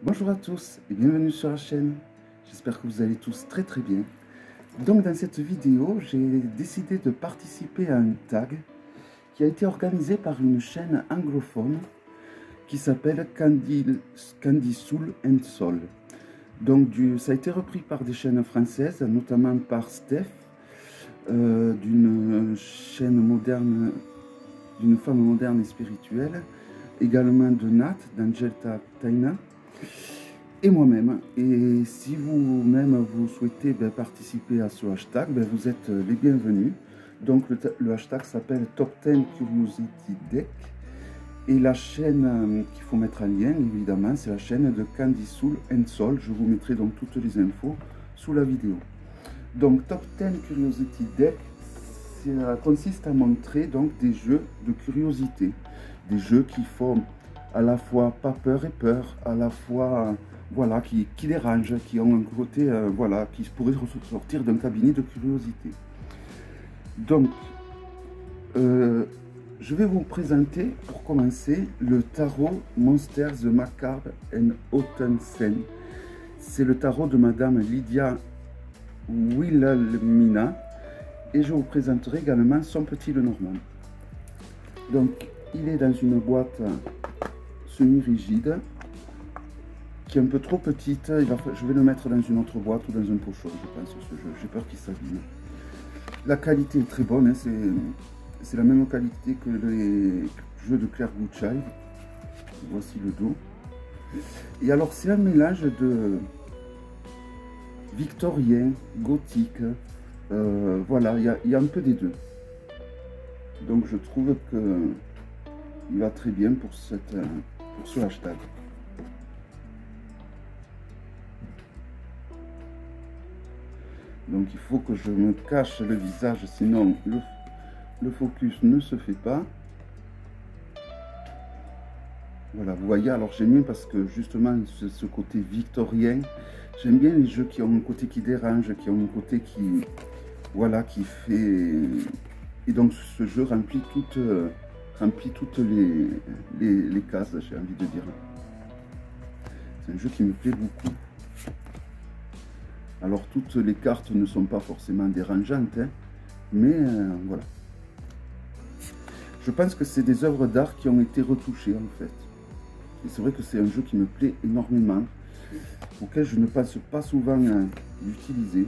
Bonjour à tous et bienvenue sur la chaîne. J'espère que vous allez tous très bien. Donc dans cette vidéo, j'ai décidé de participer à un tag qui a été organisé par une chaîne anglophone qui s'appelle Candy Soul and Soul. Donc ça a été repris par des chaînes françaises, notamment par Steph, d'une chaîne moderne, d'une femme moderne et spirituelle, également de Nat, d'Angelta Taina, et moi-même. Et si vous-même vous souhaitez participer à ce hashtag, vous êtes les bienvenus. Donc le hashtag s'appelle Top 10 Curiosity Deck. Et la chaîne qu'il faut mettre en lien, évidemment, c'est la chaîne de Candy Soul and Soul. Je vous mettrai donc toutes les infos sous la vidéo. Donc Top 10 Curiosity Deck, ça consiste à montrer donc des jeux de curiosité. Des jeux qui font à la fois pas peur et peur, à la fois voilà, qui dérangent, qui ont un côté voilà, qui pourrait sortir d'un cabinet de curiosité. Donc je vais vous présenter pour commencer le tarot Monsters the Macabre and Ottensen. C'est le tarot de Madame Lydia Wilhelmina et je vous présenterai également son petit Lenormand. Donc il est dans une boîte semi-rigide qui est un peu trop petite. Je vais le mettre dans une autre boîte ou dans un pochon, je pense, ce jeu. J'ai peur qu'il s'abîme. La qualité est très bonne, hein. C'est la même qualité que les jeux de Claire Goodchild. Voici le dos. Et alors c'est un mélange de victorien, gothique, voilà, il y a un peu des deux. Donc je trouve que il va très bien pour ce hashtag. Donc il faut que je me cache le visage, sinon le focus ne se fait pas. Voilà, vous voyez, alors j'aime bien parce que justement ce côté victorien, j'aime bien les jeux qui ont un côté qui dérange, qui ont un côté qui, voilà, qui fait... Et donc ce jeu remplit toutes les cases, j'ai envie de dire. C'est un jeu qui me plaît beaucoup. Alors toutes les cartes ne sont pas forcément dérangeantes, hein, mais voilà. Je pense que c'est des œuvres d'art qui ont été retouchées en fait. Et c'est vrai que c'est un jeu qui me plaît énormément, auquel je ne passe pas souvent l'utiliser.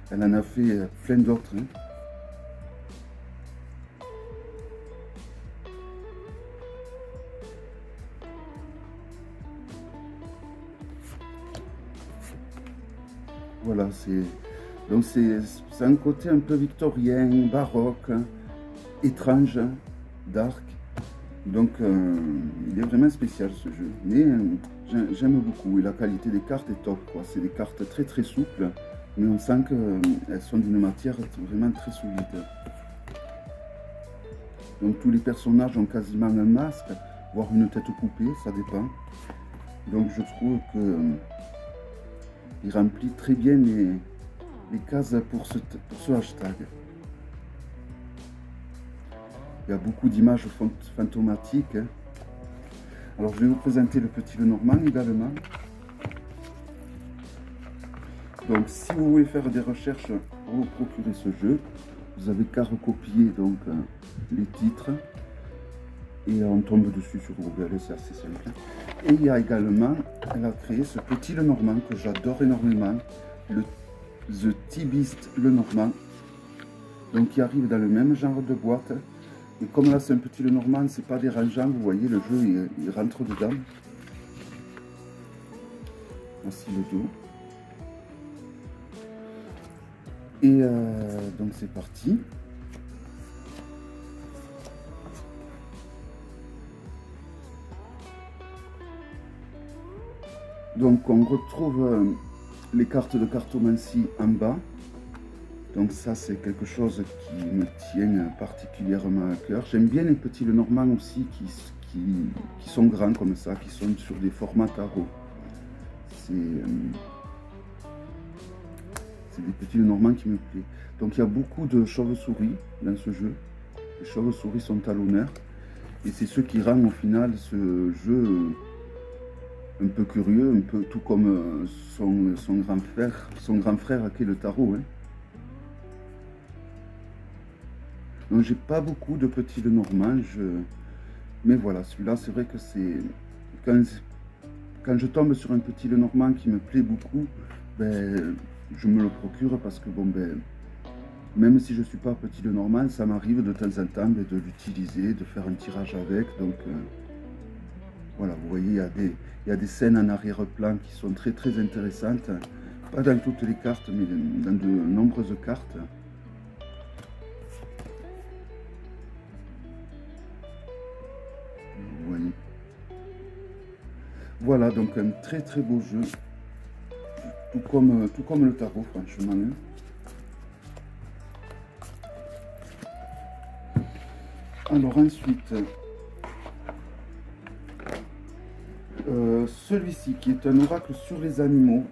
Elle en a fait plein d'autres. Hein. Voilà, donc c'est un côté un peu victorien, baroque, étrange, dark. Donc il est vraiment spécial ce jeu. Mais j'aime beaucoup et la qualité des cartes est top, quoi. C'est des cartes très souples, mais on sent qu'elles sont d'une matière vraiment très solide. Donc tous les personnages ont quasiment un masque, voire une tête coupée, ça dépend. Donc je trouve que il remplit très bien les cases pour ce hashtag. Il y a beaucoup d'images fantomatiques. Hein. Alors je vais vous présenter le petit Lenormand également. Donc si vous voulez faire des recherches pour vous procurer ce jeu, vous avez qu'à recopier donc les titres et on tombe dessus sur Google, c'est assez simple. Et il y a également, elle a créé ce petit Lenormand que j'adore énormément, le The Tea Beast Lenormand, donc qui arrive dans le même genre de boîte. Et comme là c'est un petit Lenormand, c'est pas dérangeant, vous voyez le jeu il rentre dedans. Voici le dos. Et donc c'est parti. Donc on retrouve les cartes de cartomancie en bas. Donc ça c'est quelque chose qui me tient particulièrement à cœur. J'aime bien les petits Lenormand aussi qui sont grands comme ça, qui sont sur des formats tarot. C'est des petits Lenormand qui me plaisent. Donc il y a beaucoup de chauves-souris dans ce jeu. Les chauves-souris sont à l'honneur. Et c'est ce qui rend au final ce jeu un peu curieux, un peu tout comme son grand frère qui est le tarot. Hein. Donc j'ai pas beaucoup de petits Lenormand, mais voilà, celui-là c'est vrai que c'est... Quand je tombe sur un petit Lenormand qui me plaît beaucoup, ben, je me le procure parce que bon ben, même si je ne suis pas petit Lenormand, ça m'arrive de temps en temps ben, de l'utiliser, de faire un tirage avec. Donc voilà, vous voyez, il y a des scènes en arrière-plan qui sont très très intéressantes. Pas dans toutes les cartes, mais dans de nombreuses cartes. Vous voyez. Voilà, donc un très très beau jeu. Tout comme le tarot, franchement. Hein. Alors ensuite, celui-ci qui est un oracle sur les animaux.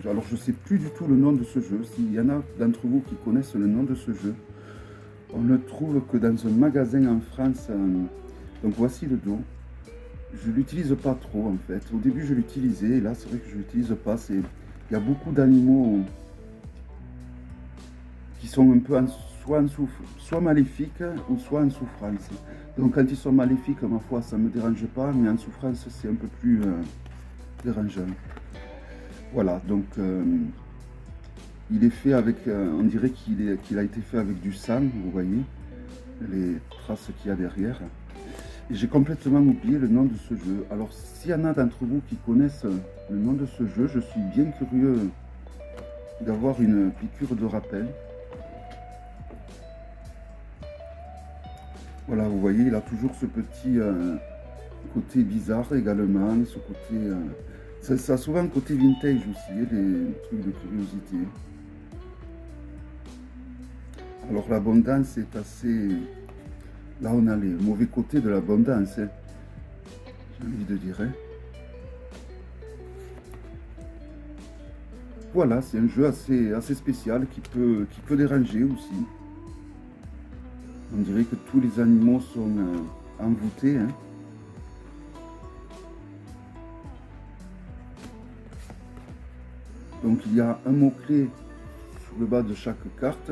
Alors je sais plus du tout le nom de ce jeu. S'il y en a d'entre vous qui connaissent le nom de ce jeu, on ne le trouve que dans un magasin en France. Donc voici le dos. Je l'utilise pas trop en fait. Au début je l'utilisais, et là c'est vrai que je l'utilise pas. Il y a beaucoup d'animaux qui sont un peu soit maléfiques ou soit en souffrance. Donc quand ils sont maléfiques, ma foi, ça ne me dérange pas, mais en souffrance, c'est un peu plus dérangeant. Voilà, donc il est fait avec, on dirait qu'il a été fait avec du sang, vous voyez, les traces qu'il y a derrière. Et j'ai complètement oublié le nom de ce jeu. Alors s'il y en a d'entre vous qui connaissent le nom de ce jeu, je suis bien curieux d'avoir une piqûre de rappel. Voilà, vous voyez, il a toujours ce petit côté bizarre également, ce côté... ça a souvent un côté vintage aussi, les trucs de curiosité. Alors l'abondance est assez... Là, on a les mauvais côtés de l'abondance, hein, j'ai envie de dire. Hein. Voilà, c'est un jeu assez spécial qui peut déranger aussi. On dirait que tous les animaux sont envoûtés. Hein. Donc il y a un mot-clé sur le bas de chaque carte.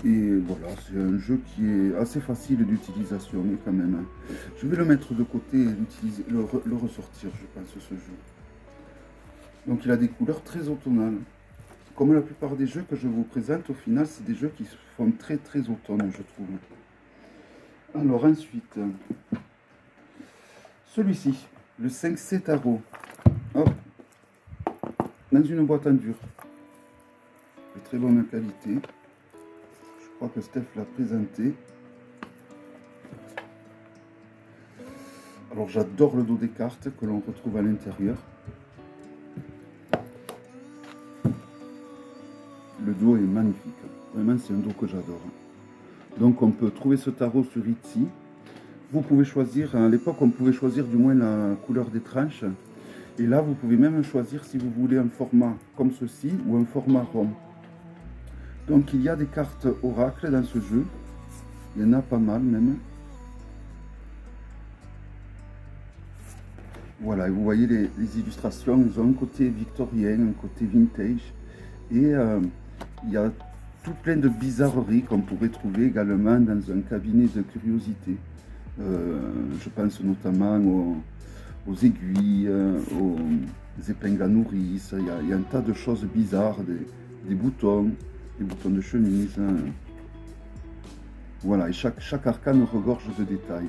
Et voilà, c'est un jeu qui est assez facile d'utilisation quand même. Hein. Je vais le mettre de côté et le ressortir, je pense, ce jeu. Donc il a des couleurs très automnales. Comme la plupart des jeux que je vous présente, au final, c'est des jeux qui font très très automne, je trouve. Alors ensuite, celui-ci, le 5C Tarot. Hop, dans une boîte en dur. De très bonne qualité. Je crois que Steph l'a présenté. Alors j'adore le dos des cartes que l'on retrouve à l'intérieur. Le dos est magnifique. Vraiment, c'est un dos que j'adore. Donc, on peut trouver ce tarot sur Etsy. Vous pouvez choisir, à l'époque, on pouvait choisir du moins la couleur des tranches. Et là, vous pouvez même choisir si vous voulez un format comme ceci ou un format rond. Donc, il y a des cartes oracles dans ce jeu. Il y en a pas mal même. Voilà, et vous voyez les illustrations. Ils ont un côté victorien, un côté vintage. Et il y a tout plein de bizarreries qu'on pourrait trouver également dans un cabinet de curiosité. Je pense notamment aux aiguilles, aux épingles à nourrice. Il y a un tas de choses bizarres, des boutons de chemise. Hein. Voilà, et chaque arcane regorge de détails.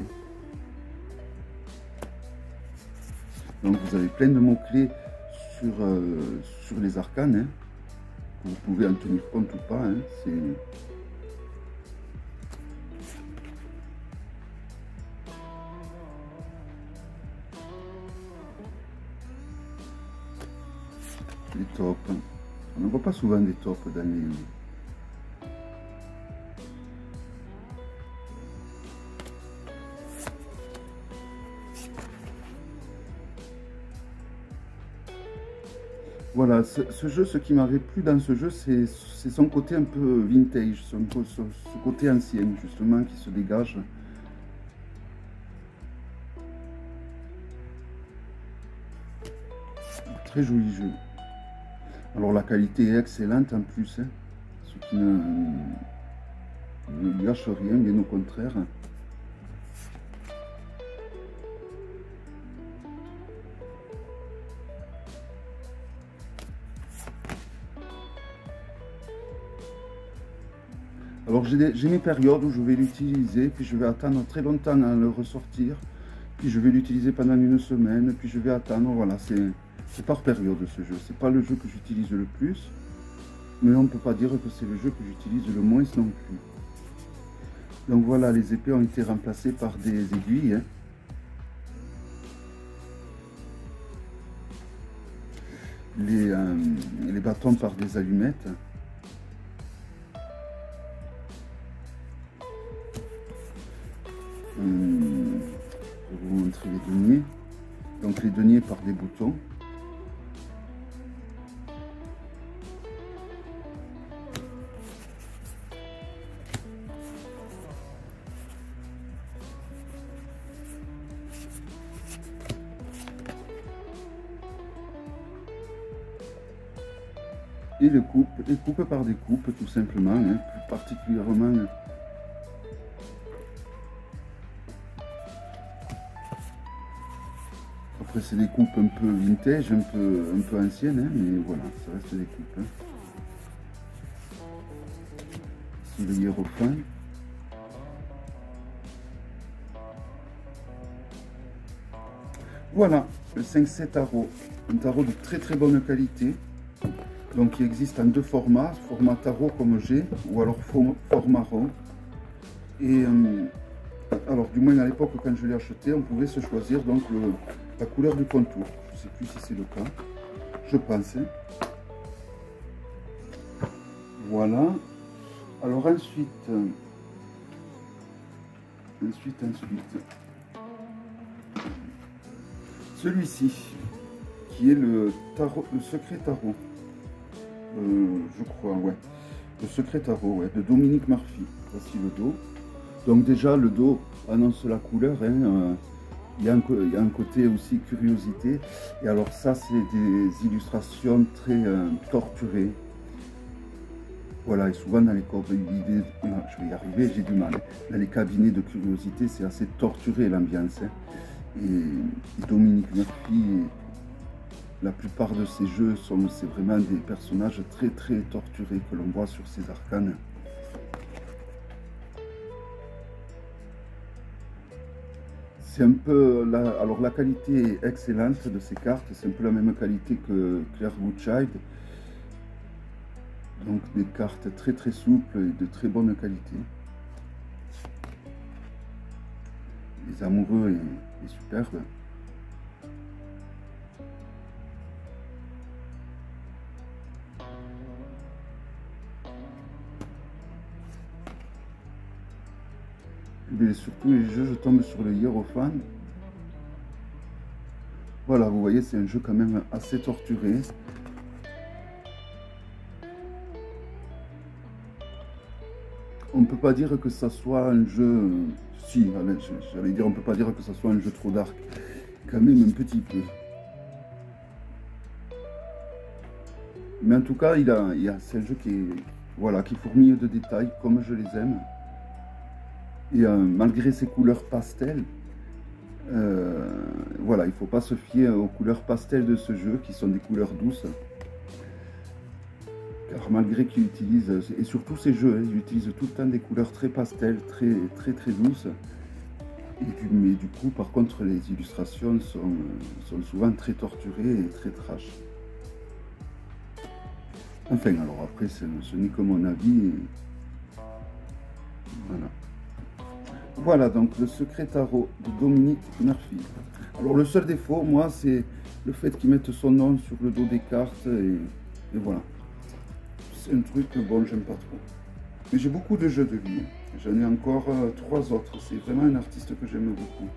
Donc vous avez plein de mots-clés sur les arcanes. Hein. Vous pouvez en tenir compte ou pas. Hein. C'est... Les tops. On ne voit pas souvent des tops dans les... Voilà, ce jeu, ce qui m'avait plu dans ce jeu, c'est son côté un peu vintage, ce côté ancien, justement, qui se dégage. très joli jeu. Alors la qualité est excellente en plus, hein, ce qui ne gâche rien, bien au contraire. Alors j'ai mes périodes où je vais l'utiliser, puis je vais attendre très longtemps à le ressortir, puis je vais l'utiliser pendant une semaine, puis je vais attendre, voilà, c'est par période ce jeu. C'est pas le jeu que j'utilise le plus, mais on ne peut pas dire que c'est le jeu que j'utilise le moins non plus. Donc voilà, les épées ont été remplacées par des aiguilles. Hein. Les bâtons par des allumettes. Pour vous montrer les deniers. Donc les deniers par des boutons. Et les coupes par des coupes tout simplement, hein, plus particulièrement. Après c'est des coupes un peu vintage, un peu anciennes, hein, mais voilà, ça reste des coupes. Hein. Ici le hiérophant. Voilà, le 5C tarot, un tarot de très très bonne qualité. Donc il existe en deux formats, format tarot comme j'ai, ou alors format rond. Et alors du moins à l'époque quand je l'ai acheté, on pouvait se choisir donc la couleur du contour. Je ne sais plus si c'est le cas, je pense. Hein. Voilà. Alors ensuite, celui-ci, qui est le secret tarot. Je crois, ouais. Le secret tarot, ouais, de Dominique Murphy. Voici le dos. Donc déjà, le dos annonce la couleur. Hein, il y a un côté aussi curiosité. Et alors ça, c'est des illustrations très torturées. Voilà, et souvent dans les cabinets, je vais y arriver, j'ai du mal. Dans les cabinets de curiosité, c'est assez torturé l'ambiance. Hein. Et Dominique Murphy, la plupart de ces jeux c'est vraiment des personnages très très torturés que l'on voit sur ces arcanes. C'est un peu alors la qualité est excellente de ces cartes, c'est un peu la même qualité que Claire Goodchild. Donc des cartes très très souples et de très bonne qualité. Les amoureux est superbe. Mais surtout les jeux, je tombe sur le hiérophant. Voilà, vous voyez, c'est un jeu quand même assez torturé. On ne peut pas dire que ça soit un jeu... Si, j'allais dire, on ne peut pas dire que ça soit un jeu trop dark. Quand même un petit peu. Mais en tout cas, c'est un jeu qui fourmille de détails, comme je les aime. Et malgré ses couleurs pastel, voilà, il ne faut pas se fier aux couleurs pastel de ce jeu, qui sont des couleurs douces. Car malgré qu'il utilise, et surtout ces jeux, ils utilisent tout le temps des couleurs très pastel, très douces. Mais du coup, par contre, les illustrations sont souvent très torturées et très trash. Enfin, alors après, ce n'est que mon avis. Voilà. Voilà donc le secret tarot de Dominique Murphy. Alors le seul défaut, moi, c'est le fait qu'ils mettent son nom sur le dos des cartes et voilà. C'est un truc que bon, j'aime pas trop. Mais j'ai beaucoup de jeux de lui. J'en ai encore 3 autres. C'est vraiment un artiste que j'aime beaucoup.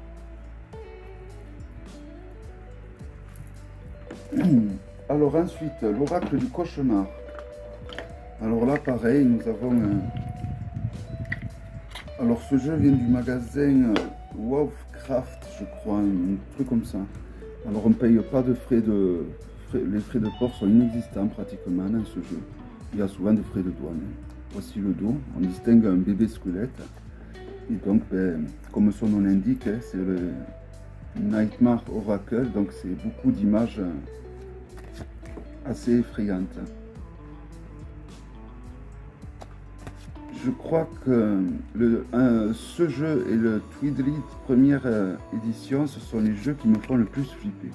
Alors ensuite, l'oracle du cauchemar. Alors là, pareil, nous avons... Alors ce jeu vient du magasin WoWcraft, je crois, un truc comme ça. Alors on ne paye pas de frais les frais de port sont inexistants pratiquement dans ce jeu. Il y a souvent des frais de douane. Voici le dos, on distingue un bébé squelette. Et donc, ben, comme son nom l'indique, hein, c'est le Nightmare Oracle, donc c'est beaucoup d'images assez effrayantes. Je crois que ce jeu et le Twilight première édition, ce sont les jeux qui me font le plus flipper.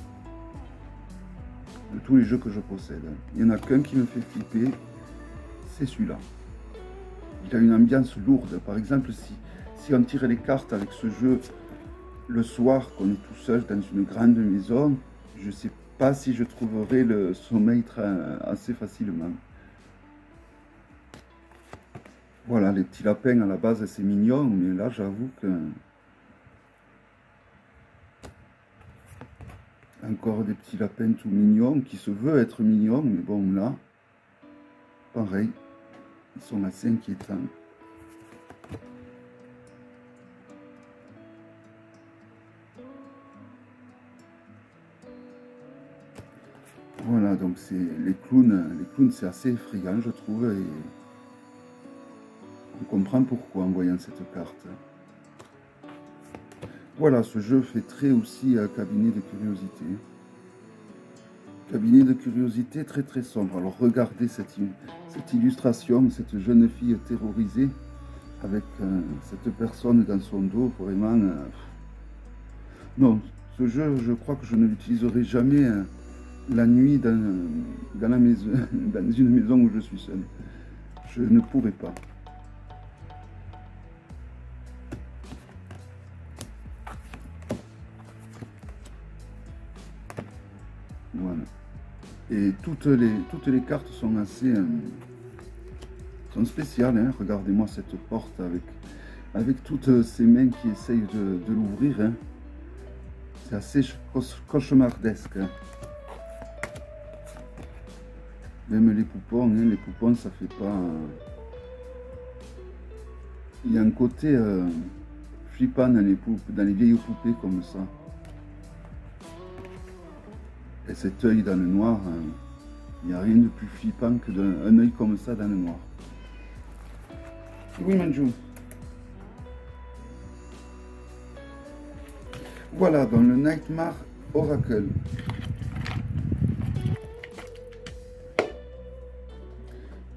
De tous les jeux que je possède. Il n'y en a qu'un qui me fait flipper, c'est celui-là. Il a une ambiance lourde. Par exemple, si on tire les cartes avec ce jeu le soir, qu'on est tout seul dans une grande maison, je ne sais pas si je trouverai le sommeil assez facilement. Voilà, les petits lapins à la base c'est mignon, mais là j'avoue que... Encore des petits lapins tout mignons, qui se veulent être mignons, mais bon là, pareil, ils sont assez inquiétants. Voilà, donc c'est les clowns c'est assez effrayant je trouve, et on comprend pourquoi en voyant cette carte. Voilà, ce jeu fait très aussi cabinet de curiosité. Cabinet de curiosité très très sombre. Alors regardez cette illustration, cette jeune fille terrorisée avec cette personne dans son dos, vraiment... Non, ce jeu, je crois que je ne l'utiliserai jamais la nuit dans la maison, dans une maison où je suis seul. Je ne pourrai pas. Voilà. Et toutes les cartes sont assez sont spéciales. Hein. Regardez-moi cette porte avec toutes ces mains qui essayent de l'ouvrir. Hein. C'est assez cauchemardesque. Hein. Même les poupons, ça fait pas... Il y a un côté flippant dans les vieilles poupées comme ça. Et cet œil dans le noir, il n'y a rien de plus flippant que d'un œil comme ça dans le noir. Oui, Manju. Voilà, dans le Nightmare Oracle.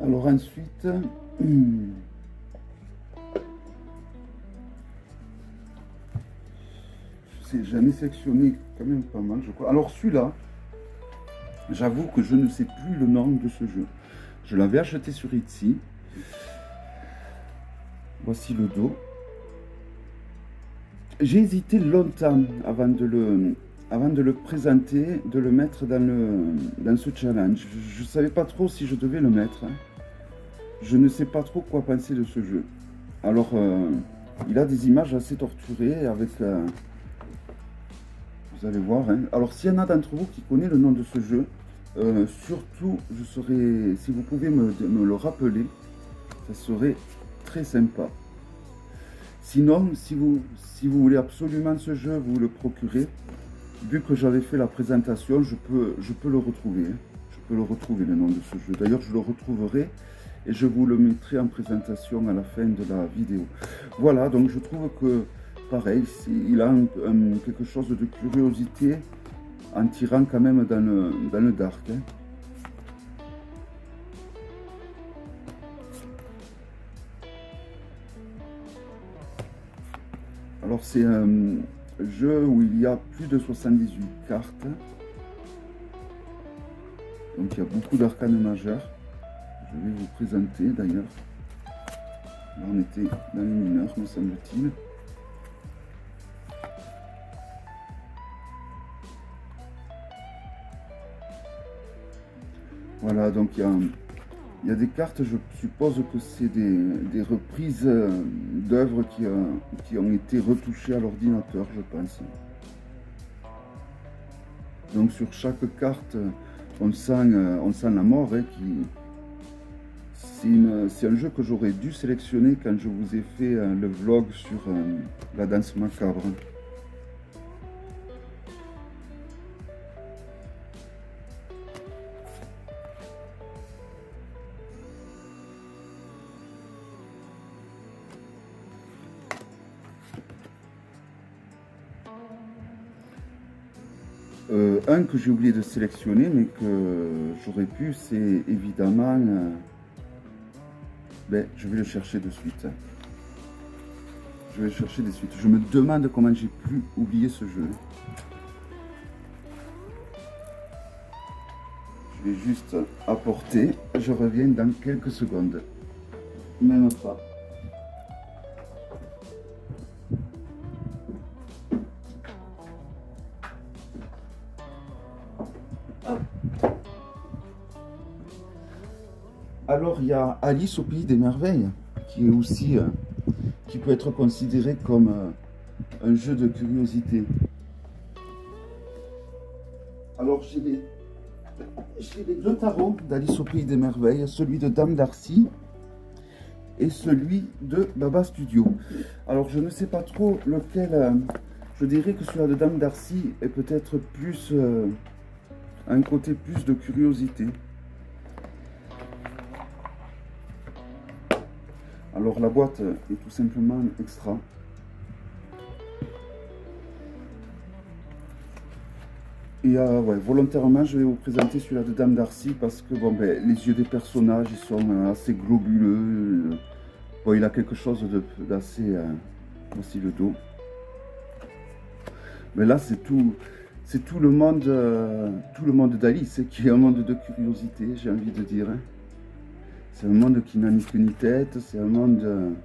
Alors ensuite, j'en ai sélectionné quand même pas mal, je crois. Alors celui-là, j'avoue que je ne sais plus le nom de ce jeu. Je l'avais acheté sur Etsy. Voici le dos. J'ai hésité longtemps avant de le présenter, de le mettre dans ce challenge. Je ne savais pas trop si je devais le mettre. Je ne sais pas trop quoi penser de ce jeu. Alors, il a des images assez torturées avec... vous allez voir. Hein. Alors, s'il y en a d'entre vous qui connaissent le nom de ce jeu, surtout, si vous pouvez me le rappeler, ça serait très sympa. Sinon, si vous voulez absolument ce jeu, vous le procurez. Vu que j'avais fait la présentation, je peux le retrouver. Hein. Je peux le retrouver, le nom de ce jeu. D'ailleurs, je le retrouverai et je vous le mettrai en présentation à la fin de la vidéo. Voilà, donc je trouve que, pareil, il a quelque chose de curiosité en tirant quand même dans le dark. Hein. Alors c'est un jeu où il y a plus de 78 cartes. Donc il y a beaucoup d'arcanes majeurs. Je vais vous présenter d'ailleurs. Là on était dans les mineurs, me semble-t-il. Voilà, donc il y a des cartes, je suppose que c'est des reprises d'œuvres qui ont été retouchées à l'ordinateur, je pense. Donc sur chaque carte, on sent la mort. Hein, c'est un jeu que j'aurais dû sélectionner quand je vous ai fait le vlog sur la danse macabre. Un que j'ai oublié de sélectionner, mais que j'aurais pu, c'est évidemment... ben, je vais le chercher de suite. Je vais le chercher de suite. Je me demande comment j'ai pu oublier ce jeu. Je vais juste apporter. Je reviens dans quelques secondes. Même pas. Alors il y a Alice au Pays des Merveilles, qui est aussi, qui peut être considéré comme un jeu de curiosité. Alors j'ai les deux tarots d'Alice au Pays des Merveilles, celui de Dame Darcy et celui de Baba Studio. Alors je ne sais pas trop lequel, je dirais que celui de Dame Darcy est peut-être plus, un côté plus de curiosité. Alors la boîte est tout simplement extra. Et ouais, volontairement, je vais vous présenter celui-là de Dame Darcy parce que bon, ben, les yeux des personnages ils sont assez globuleux. Bon, il a quelque chose d'assez... voici le dos. Mais là, c'est tout le monde d'Alice qui est un monde de curiosité, j'ai envie de dire. Hein. C'est un monde qui n'a ni queue ni tête, c'est un monde...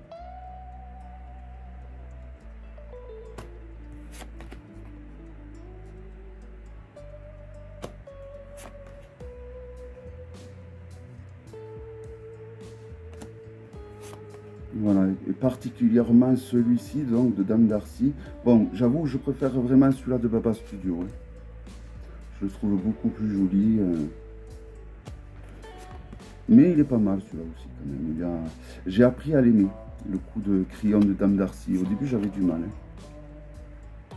Voilà, et particulièrement celui-ci, donc, de Dame Darcy. Bon, j'avoue, je préfère vraiment celui-là de Baba Studio. Hein. Je le trouve beaucoup plus joli. Mais il est pas mal celui-là aussi quand même. J'ai appris à l'aimer, le coup de crayon de Dame Darcy. Au début j'avais du mal. Hein.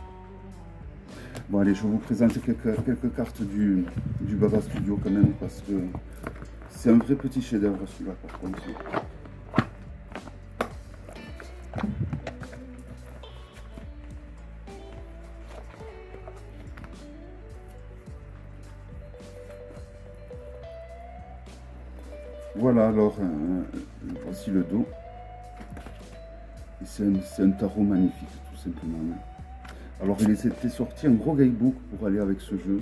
Bon allez, je vous présente quelques cartes du Baba Studio quand même parce que c'est un vrai petit chef-d'œuvre celui-là par contre. Voilà, alors, voici le dos. C'est un tarot magnifique, tout simplement. Alors, il était sorti un gros guidebook pour aller avec ce jeu.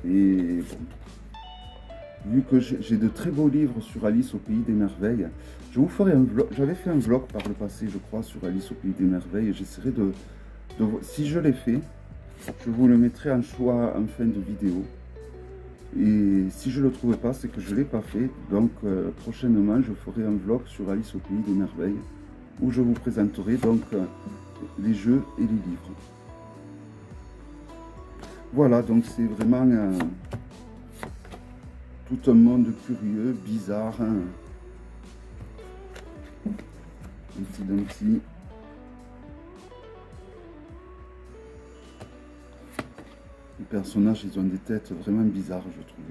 Et bon, vu que j'ai de très beaux livres sur Alice au Pays des Merveilles, je vous ferai un vlog. J'avais fait un vlog par le passé, je crois, sur Alice au Pays des Merveilles. Et j'essaierai si je l'ai fait, je vous le mettrai en choix en fin de vidéo. Et si je ne le trouvais pas, c'est que je ne l'ai pas fait. Donc prochainement, je ferai un vlog sur Alice au Pays des Merveilles où je vous présenterai donc les jeux et les livres. Voilà, donc c'est vraiment tout un monde curieux, bizarre. Hein. Un petit denti. Les personnages, ils ont des têtes vraiment bizarres, je trouve.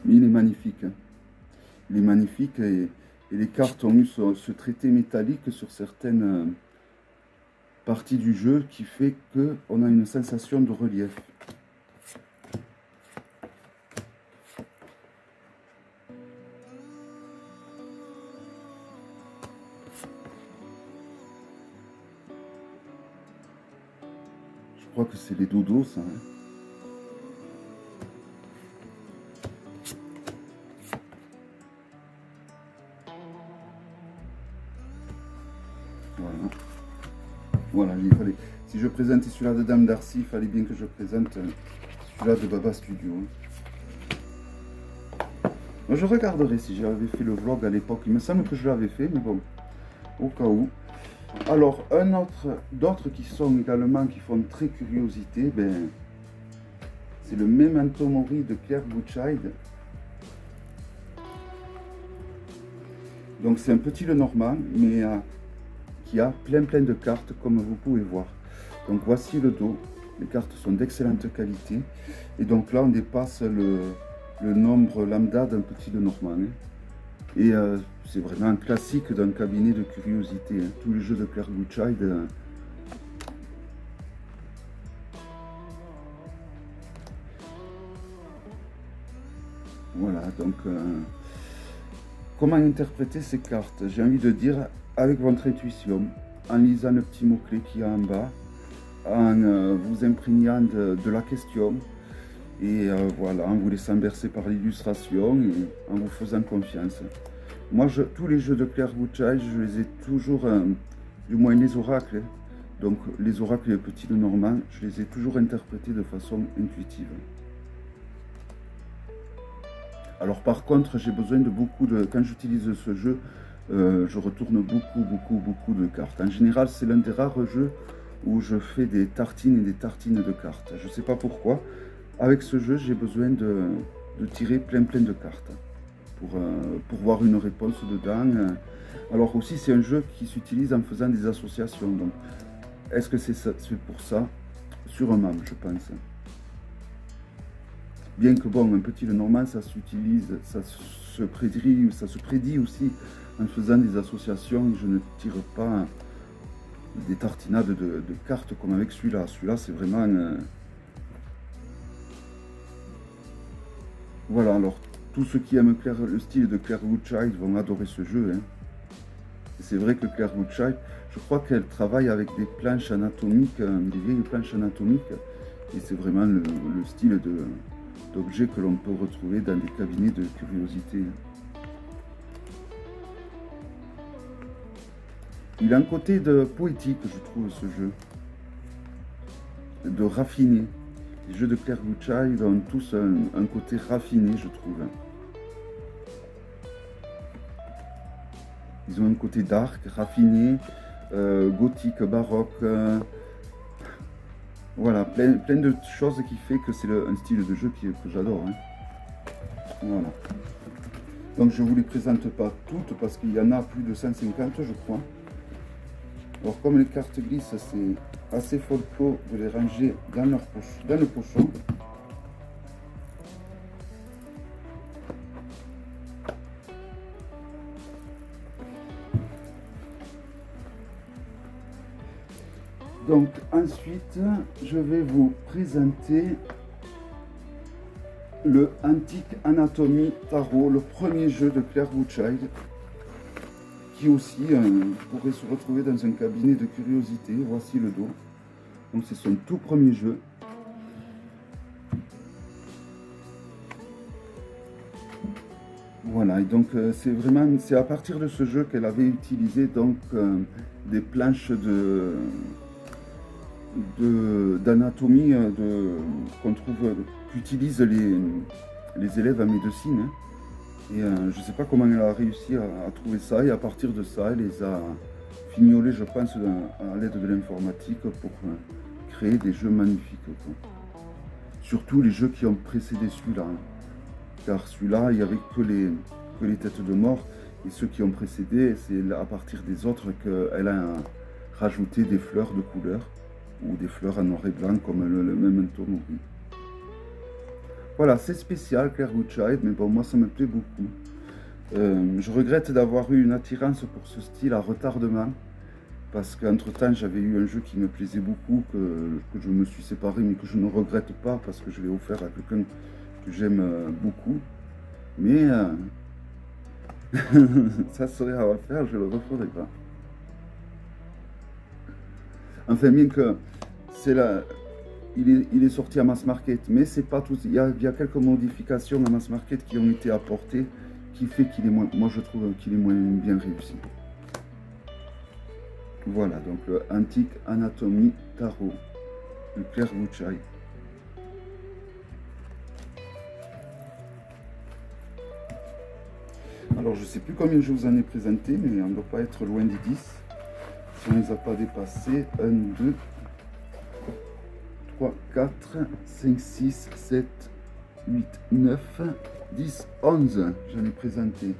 Mais il est magnifique. Hein. Il est magnifique et les cartes ont eu ce traité métallique sur certaines parties du jeu qui fait qu'on a une sensation de relief. Je crois que c'est les dodos, ça. Hein. Voilà, il fallait, si je présentais celui-là de Dame Darcy, il fallait bien que je présente celui-là de Baba Studio. Moi, je regarderai si j'avais fait le vlog à l'époque. Il me semble que je l'avais fait, mais bon, au cas où. Alors, d'autres qui sont également, qui font très curiosité, ben, c'est le Memento Mori de Claire Bouchild. Donc, c'est un petit Lenormand, mais qui a plein de cartes comme vous pouvez voir. Donc voici le dos, les cartes sont d'excellente qualité et donc là on dépasse le nombre lambda d'un petit Lenormand. Hein. Et c'est vraiment un classique d'un cabinet de curiosité. Hein. Tous les jeux de Claire Bouchild. Voilà, donc comment interpréter ces cartes? J'ai envie de dire avec votre intuition, en lisant le petit mot-clé qu'il y a en bas, en vous imprégnant de la question, et voilà, en vous laissant bercer par l'illustration et en vous faisant confiance. Moi, tous les jeux de Claire Bouchaille, je les ai toujours, du moins les oracles, donc les oracles et les petits de Normand, je les ai toujours interprétés de façon intuitive. Alors par contre, j'ai besoin de beaucoup de... Quand j'utilise ce jeu, je retourne beaucoup de cartes. En général, c'est l'un des rares jeux où je fais des tartines et des tartines de cartes. Je ne sais pas pourquoi. Avec ce jeu, j'ai besoin de tirer plein de cartes pour voir une réponse dedans. Alors aussi, c'est un jeu qui s'utilise en faisant des associations. Donc, est-ce que c'est pour ça? Sur un MAM, je pense. Bien que bon, un petit Lenormand, ça s'utilise, ça se prédit aussi en faisant des associations. Je ne tire pas des tartinades de cartes comme avec celui-là. Celui-là, c'est vraiment... Voilà, alors tous ceux qui aiment le style de Claire Goodchild vont adorer ce jeu. Hein. C'est vrai que Claire Goodchild, je crois qu'elle travaille avec des planches anatomiques, des vieilles planches anatomiques. Et c'est vraiment le style d'objets que l'on peut retrouver dans des cabinets de curiosité. Il a un côté de poétique, je trouve, ce jeu. De raffiné. Les jeux de Claire Goodchild ont tous un côté raffiné, je trouve. Ils ont un côté dark, raffiné, gothique, baroque. Voilà, plein de choses qui fait que c'est un style de jeu que j'adore. Hein. Voilà. Donc je ne vous les présente pas toutes parce qu'il y en a plus de 150, je crois. Alors comme les cartes glissent, c'est assez folklore de les ranger dans le pochon. Donc ensuite, je vais vous présenter le Antique Anatomy Tarot, le premier jeu de Claire Goodchild, qui aussi pourrait se retrouver dans un cabinet de curiosité. Voici le dos. Donc c'est son tout premier jeu. Voilà, et donc c'est à partir de ce jeu qu'elle avait utilisé donc des planches d'anatomie qu'on trouve, qu'utilisent les élèves en médecine. Hein. Et je ne sais pas comment elle a réussi à trouver ça, et à partir de ça, elle les a fignolés, je pense, à l'aide de l'informatique pour créer des jeux magnifiques. Quoi. Surtout les jeux qui ont précédé celui-là. Hein. Car celui-là, il n'y avait que les têtes de mort, et ceux qui ont précédé, c'est à partir des autres qu'elle a rajouté des fleurs de couleur, ou des fleurs en noir et blanc, comme le même tonneau. Voilà, c'est spécial Claire Goodchild, mais bon, moi ça me plaît beaucoup. Je regrette d'avoir eu une attirance pour ce style à retardement, parce qu'entre temps j'avais eu un jeu qui me plaisait beaucoup, que je me suis séparé, mais que je ne regrette pas, parce que je l'ai offert à quelqu'un que j'aime beaucoup. Mais ça serait à refaire, je ne le referai pas. Enfin, bien que c'est là. Il est sorti à Mass Market, mais c'est pas tout. Il y a quelques modifications à Mass Market qui ont été apportées, qui fait qu'il est moins. Moi, je trouve qu'il est moins bien réussi. Voilà, donc le Antique Anatomy Tarot de Claire Goodchild. Alors, je sais plus combien je vous en ai présenté, mais on ne doit pas être loin des 10. Si on ne les a pas dépassés, 1, 2. 3, 4, 5, 6, 7, 8, 9, 10, 11, j'en ai présenté.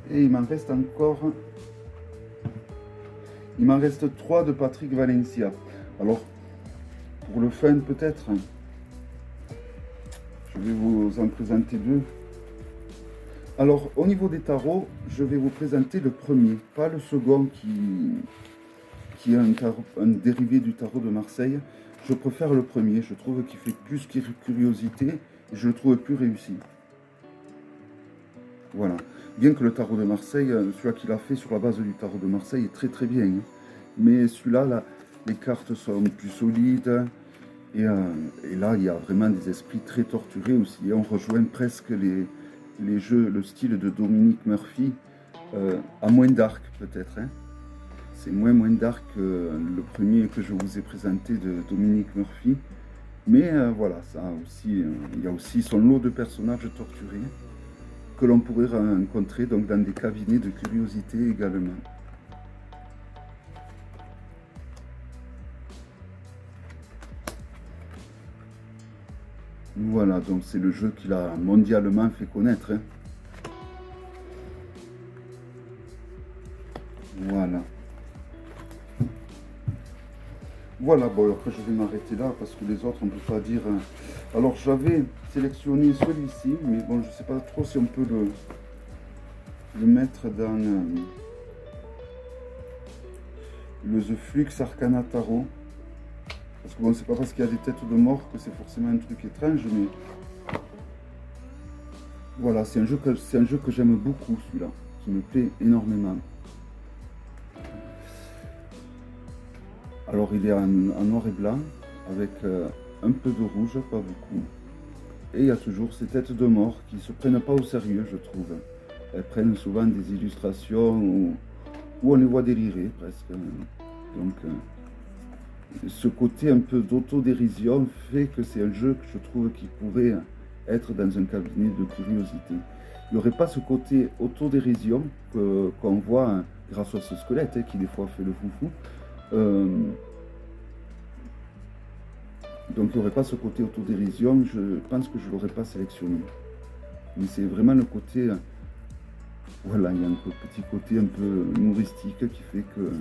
Et il m'en reste encore, il m'en reste 3 de Patrick Valencia. Alors, pour le fun peut-être, je vais vous en présenter 2. Alors, au niveau des tarots, je vais vous présenter le premier, pas le second qui est un dérivé du tarot de Marseille. Je préfère le premier, je trouve qu'il fait plus curiosité et je le trouve plus réussi. Voilà. Bien que le tarot de Marseille, celui-là qu'il a fait sur la base du tarot de Marseille est très très bien. Hein. Mais celui-là, là, les cartes sont plus solides. Et là, il y a vraiment des esprits très torturés aussi. Et on rejoint presque les jeux, le style de Dominique Murphy, à moins dark peut-être. Hein. C'est moins dark que le premier que je vous ai présenté de Dominique Murphy. Mais voilà, ça aussi, il y a aussi son lot de personnages torturés que l'on pourrait rencontrer donc, dans des cabinets de curiosité également. Voilà, donc c'est le jeu qu'il a mondialement fait connaître. Hein. Voilà. Voilà, bon, après je vais m'arrêter là parce que les autres, on ne peut pas dire... Alors j'avais sélectionné celui-ci, mais bon, je ne sais pas trop si on peut le mettre dans le The Flux Arcana Tarot. Parce que bon, c'est pas parce qu'il y a des têtes de mort que c'est forcément un truc étrange, mais... Voilà, c'est un jeu que j'aime beaucoup, celui-là, qui me plaît énormément. Alors il est en noir et blanc, avec un peu de rouge, pas beaucoup. Et il y a toujours ces têtes de mort qui ne se prennent pas au sérieux, je trouve. Elles prennent souvent des illustrations où on les voit délirer presque. Donc ce côté un peu d'autodérision fait que c'est un jeu que je trouve qui pourrait être dans un cabinet de curiosité. Il n'y aurait pas ce côté autodérision qu'on voit grâce à ce squelette qui des fois fait le foufou. Donc il n'y aurait pas ce côté autodérision, je pense que je ne l'aurais pas sélectionné. Mais c'est vraiment le côté, voilà, il y a un petit côté un peu humoristique qui fait que,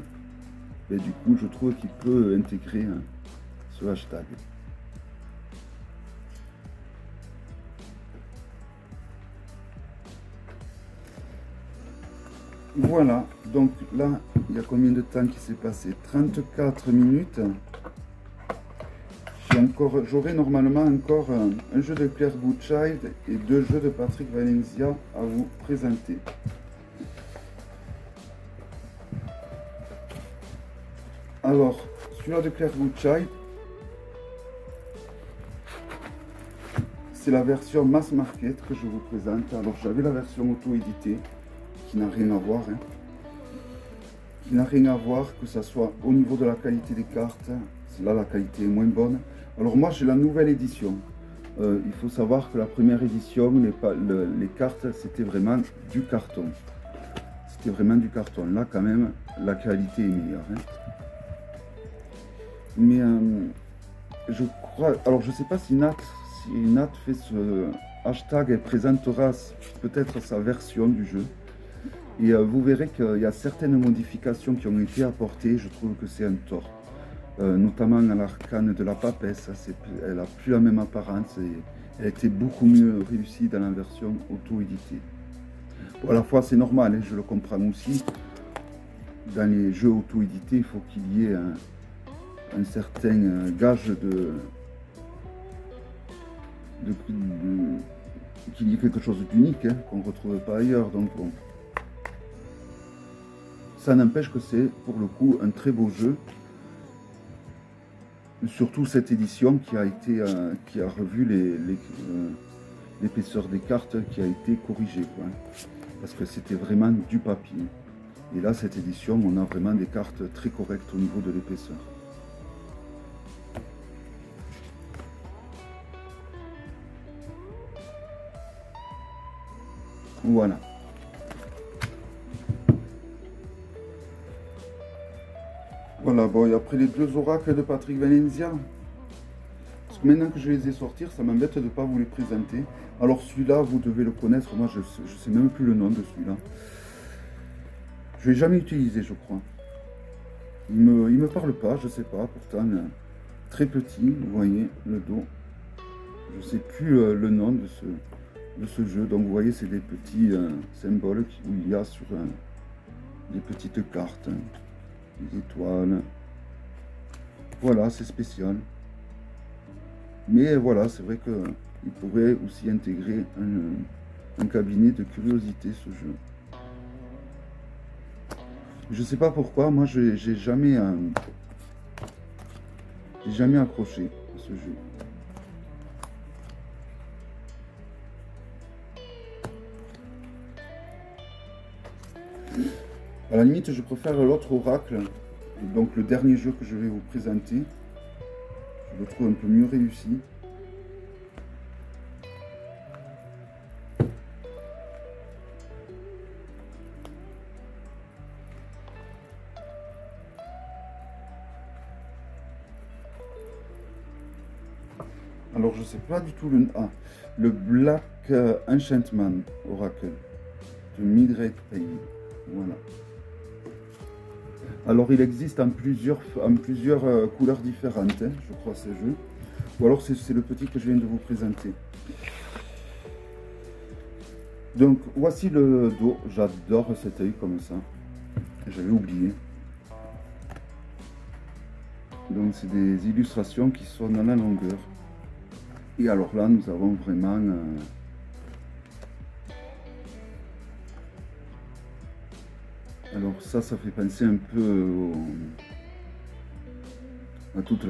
ben, du coup, je trouve qu'il peut intégrer ce hashtag. Voilà, donc là, il y a combien de temps qui s'est passé? 34 minutes. J'aurai normalement encore un jeu de Claire Goodchild et 2 jeux de Patrick Valencia à vous présenter. Alors, celui-là de Claire Goodchild, c'est la version mass market que je vous présente. Alors, j'avais la version auto-éditée, qui n'a rien à voir. Hein. Qui n'a rien à voir, que ce soit au niveau de la qualité des cartes. Là, la qualité est moins bonne. Alors moi, j'ai la nouvelle édition. Il faut savoir que la première édition, les cartes, c'était vraiment du carton. C'était vraiment du carton. Là, quand même, la qualité est meilleure. Hein. Mais je crois... Alors, je ne sais pas si Nat fait ce hashtag, elle présentera peut-être sa version du jeu. Et vous verrez qu'il y a certaines modifications qui ont été apportées. Je trouve que c'est un tort. Notamment à l'arcane de la papesse, elle n'a plus la même apparence et elle était beaucoup mieux réussie dans la version auto-éditée. Bon, à la fois c'est normal, hein, je le comprends aussi, dans les jeux auto-édités il faut qu'il y ait un certain gage qu'il y ait quelque chose d'unique, hein, qu'on ne retrouve pas ailleurs. Donc bon, ça n'empêche que c'est pour le coup un très beau jeu. Surtout cette édition qui a revu l'épaisseur des cartes, qui a été corrigée, quoi. Parce que c'était vraiment du papier. Et là, cette édition, on a vraiment des cartes très correctes au niveau de l'épaisseur. Voilà. Voilà, bon, et après les 2 oracles de Patrick Valencia, parce que maintenant que je les ai sortis, ça m'embête de ne pas vous les présenter. Alors celui-là, vous devez le connaître, moi je ne sais même plus le nom de celui-là. Je ne l'ai jamais utilisé, je crois. Il me parle pas, je sais pas, pourtant très petit, vous voyez, le dos. Je ne sais plus le nom de ce jeu, donc vous voyez, c'est des petits symboles où il y a sur des petites cartes. Des étoiles. Voilà, c'est spécial. Mais voilà, c'est vrai qu'il pourrait aussi intégrer un cabinet de curiosité, ce jeu. Je sais pas pourquoi, moi j'ai jamais accroché à ce jeu. À la limite, je préfère l'autre Oracle, donc le dernier jeu que je vais vous présenter. Je le trouve un peu mieux réussi. Alors je sais pas du tout le Black Enchantment Oracle de Mildred Payne. Voilà. Alors il existe en plusieurs couleurs différentes, hein, je crois, ces jeux. Ou alors c'est le petit que je viens de vous présenter. Donc voici le dos. J'adore cet œil comme ça. J'avais oublié. Donc c'est des illustrations qui sont dans la longueur. Et alors là, nous avons vraiment alors ça fait penser un peu à toute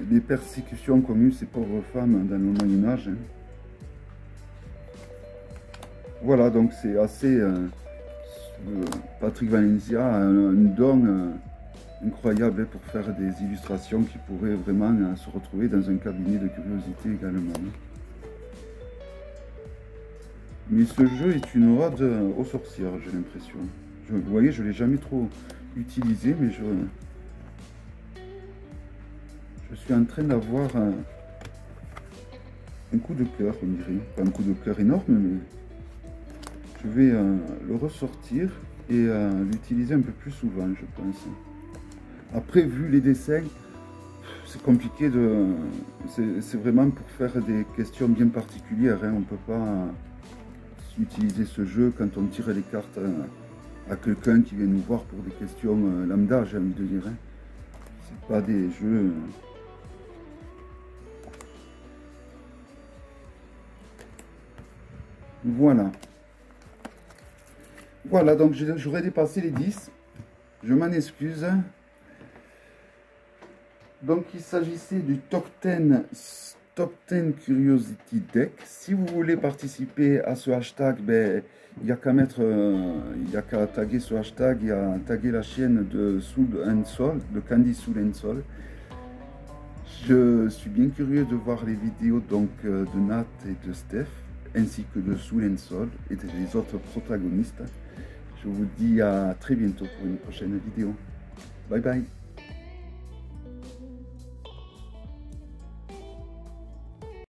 les persécutions connues ces pauvres femmes dans le Moyen-Âge. Hein. Voilà, donc c'est assez... Patrick Valencia a un don incroyable pour faire des illustrations qui pourraient vraiment se retrouver dans un cabinet de curiosité également. Mais ce jeu est une ode aux sorcières, j'ai l'impression. Vous voyez, je ne l'ai jamais trop utilisé, mais je suis en train d'avoir un coup de cœur, on dirait. Pas un coup de cœur énorme, mais je vais le ressortir et l'utiliser un peu plus souvent, je pense. Après, vu les dessins, c'est compliqué de... C'est vraiment pour faire des questions bien particulières. Hein. On ne peut pas utiliser ce jeu quand on tire les cartes à quelqu'un qui vient nous voir pour des questions lambda, j'ai envie de dire. Hein. C'est pas des jeux... Voilà. Voilà, donc j'aurais dépassé les 10. Je m'en excuse. Donc il s'agissait du Top 10 Curiosity Deck. Si vous voulez participer à ce hashtag, ben, il n'y a qu'à taguer ce hashtag et à taguer la chaîne de Soul and Soul, de Candy Soul and Soul. Je suis bien curieux de voir les vidéos donc de Nat et de Steph, ainsi que de Soul and Soul et des autres protagonistes. Je vous dis à très bientôt pour une prochaine vidéo. Bye bye.